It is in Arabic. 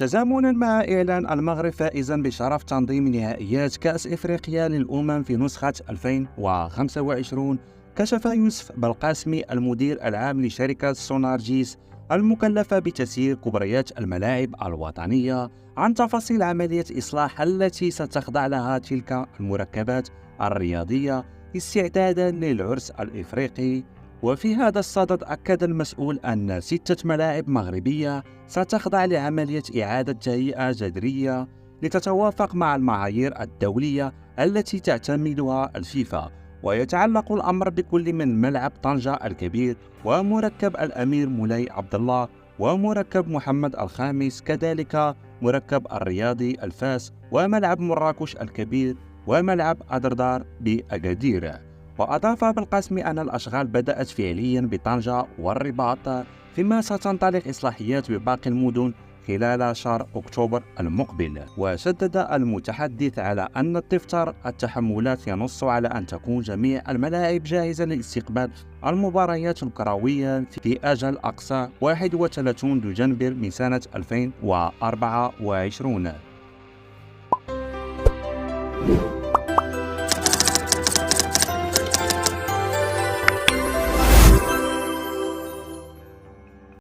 تزامنا مع إعلان المغرب فائزا بشرف تنظيم نهائيات كأس إفريقيا للأمم في نسخة 2025، كشف يوسف بلقاسمي المدير العام لشركة سونارجيس المكلفة بتسيير كبريات الملاعب الوطنية عن تفاصيل عملية إصلاح التي ستخضع لها تلك المركبات الرياضية استعدادا للعرس الإفريقي. وفي هذا الصدد أكد المسؤول أن 6 ملاعب مغربية ستخضع لعملية إعادة تهيئة جذرية لتتوافق مع المعايير الدولية التي تعتمدها الفيفا. ويتعلق الأمر بكل من ملعب طنجة الكبير ومركب الأمير مولاي عبد الله ومركب محمد الخامس، كذلك مركب الرياضي الفاس وملعب مراكش الكبير وملعب أدردار بأكادير. وأضاف بالقاسم أن الأشغال بدأت فعليا بطنجة والرباط، فيما ستنطلق إصلاحيات بباقي المدن خلال شهر أكتوبر المقبل. وشدد المتحدث على أن دفتر التحملات ينص على أن تكون جميع الملاعب جاهزة لاستقبال المباريات الكروية في أجل أقصى 31 دجنبر من سنة 2024.